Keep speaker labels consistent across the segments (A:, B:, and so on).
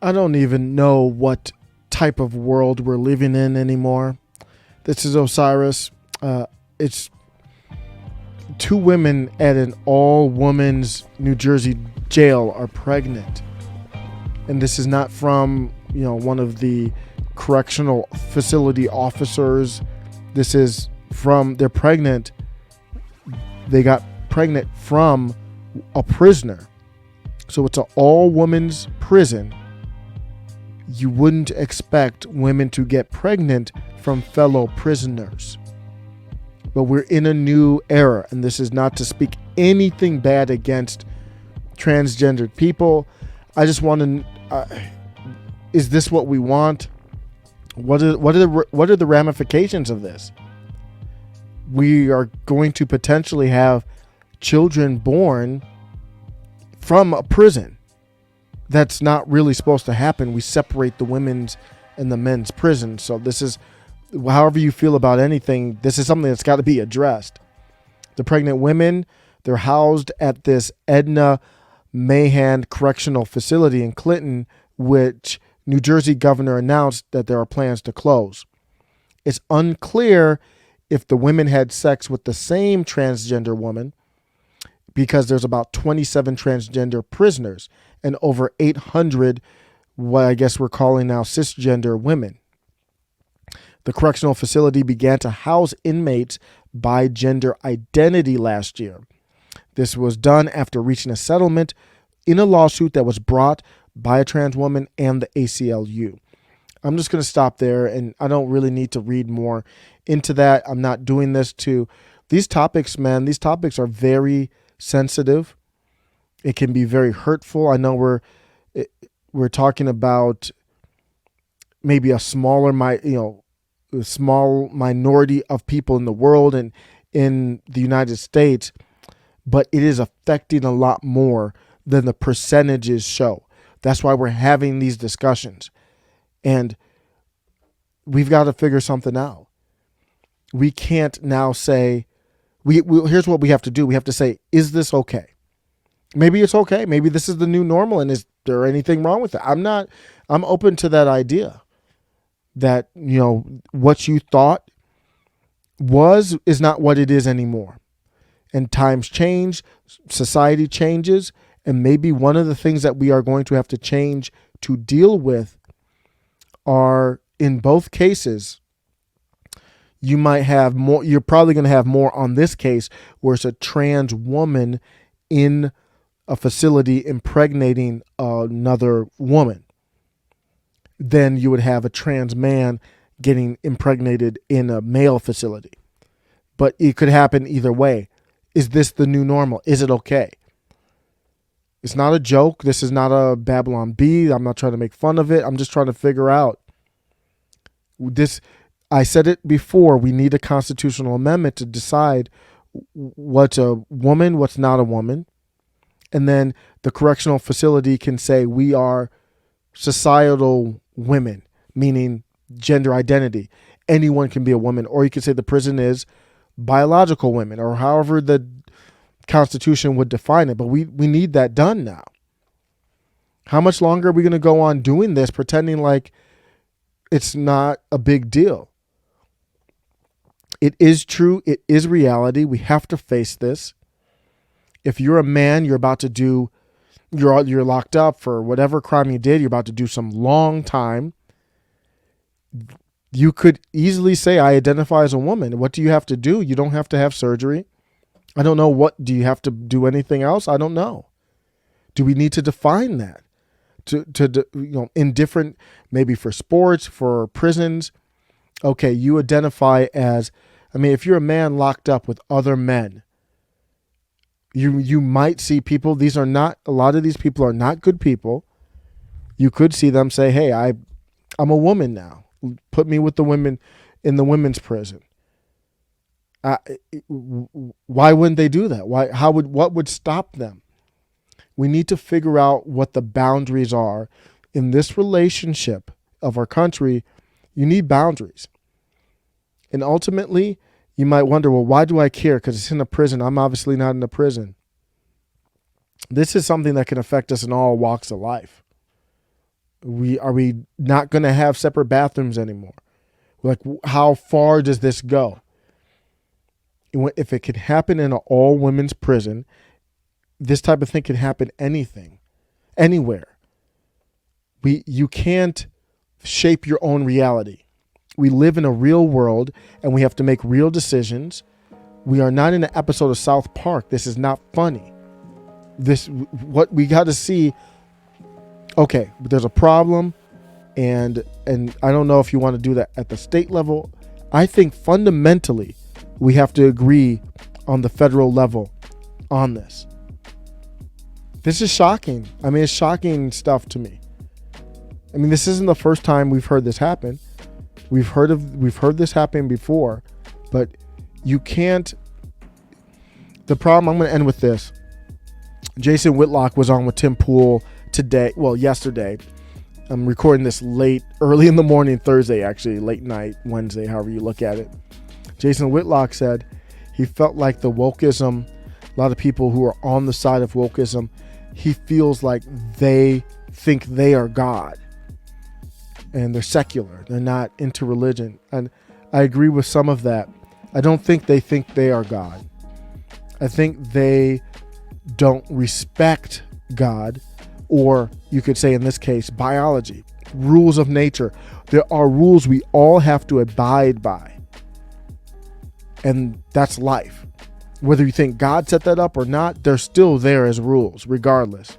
A: I don't even know what type of world we're living in anymore. This is Osiris. It's two women at an all-women's New Jersey jail are pregnant. And this is not from, one of the correctional facility officers. This is from, they're pregnant. They got pregnant from a prisoner. So it's an all-women's prison. You wouldn't expect women to get pregnant from fellow prisoners. But we're in a new era, and this is not to speak anything bad against transgendered people. I just want to, is this what we want? What are the ramifications of this? We are going to potentially have children born from a prison. That's not really supposed to happen. We separate the women's and the men's prison. So this is, however you feel about anything, this is something that's got to be addressed. The pregnant women, they're housed at this Edna Mahan Correctional Facility in Clinton, which New Jersey governor announced that there are plans to close. It's unclear if the women had sex with the same transgender woman, because there's about 27 transgender prisoners and over 800, what I guess we're calling now cisgender women. The correctional facility began to house inmates by gender identity last year. This was done after reaching a settlement in a lawsuit that was brought by a trans woman and the ACLU. I'm just going to stop there, and I don't really need to read more into that. I'm not doing this to these topics, man. These topics are very sensitive. It can be very hurtful. I know we're talking about maybe a small minority of people in the world and in the United States, but it is affecting a lot more than the percentages show. That's why we're having these discussions, and we've got to figure something out. We can't now say, here's what we have to do. We have to say, is this okay? Maybe it's okay. Maybe this is the new normal, and is there anything wrong with it? I'm open to that idea that, what you thought is not what it is anymore. And times change, society changes, and maybe one of the things that we are going to have to change to deal with are, in both cases, you might have more, you're probably going to have more on this case where it's a trans woman in a facility impregnating another woman than you would have a trans man getting impregnated in a male facility. But it could happen either way. Is this the new normal? Is it okay? It's not a joke. This is not a Babylon Bee. I'm not trying to make fun of it. I'm just trying to figure out this. I said it before. We need a constitutional amendment to decide what's a woman, what's not a woman. And then the correctional facility can say we are societal women, meaning gender identity. Anyone can be a woman. Or you could say the prison is biological women, or however the Constitution would define it. But we need that done now. How much longer are we going to go on doing this, pretending like it's not a big deal? It is true. It is reality. We have to face this. If you're a man, you're locked up for whatever crime you did. You're about to do some long time. You could easily say, I identify as a woman. What do you have to do? You don't have to have surgery. I don't know. What do you have to do? Anything else? I don't know. Do we need to define that in different, maybe for sports, for prisons? Okay, you identify as, if you're a man locked up with other men, you might see people, a lot of these people are not good people. You could see them say, hey, I'm a woman now. Put me with the women in the women's prison. Why wouldn't they do that? What would stop them? We need to figure out what the boundaries are in this relationship of our country. You need boundaries. And ultimately, you might wonder, well, why do I care? Because it's in a prison. I'm obviously not in a prison. This is something that can affect us in all walks of life. Are we not going to have separate bathrooms anymore? Like, how far does this go? If it could happen in an all women's prison, this type of thing can happen anywhere. You can't shape your own reality. We live in a real world and we have to make real decisions. We are not in an episode of South Park. This is not funny. What we got to see. Okay, but there's a problem, and I don't know if you want to do that at the state level. I think fundamentally we have to agree on the federal level on this. This is shocking. I mean, it's shocking stuff to me. I mean, this isn't the first time we've heard this happen. We've heard this happen before, but you can't. The problem, I'm going to end with this. Jason Whitlock was on with Tim Pool yesterday. I'm recording this early in the morning, Thursday, actually, late night, Wednesday, however you look at it. Jason Whitlock said he felt like the wokeism, a lot of people who are on the side of wokeism, he feels like they think they are God and they're secular. They're not into religion. And I agree with some of that. I don't think they are God. I think they don't respect God, or you could say in this case, biology, rules of nature. There are rules we all have to abide by. And that's life. Whether you think God set that up or not, they're still there as rules, regardless.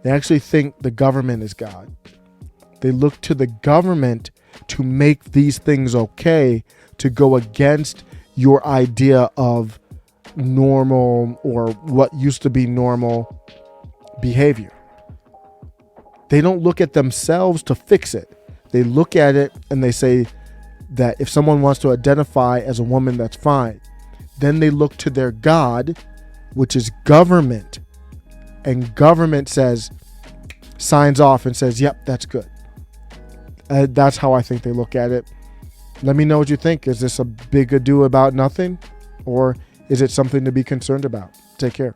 A: They actually think the government is God. They look to the government to make these things okay, to go against your idea of normal or what used to be normal behavior. They don't look at themselves to fix it. They look at it and they say that if someone wants to identify as a woman, that's fine. Then they look to their God, which is government. And government signs off and says, yep, that's good. That's how I think they look at it. Let me know what you think. Is this a big ado about nothing? Or is it something to be concerned about? Take care.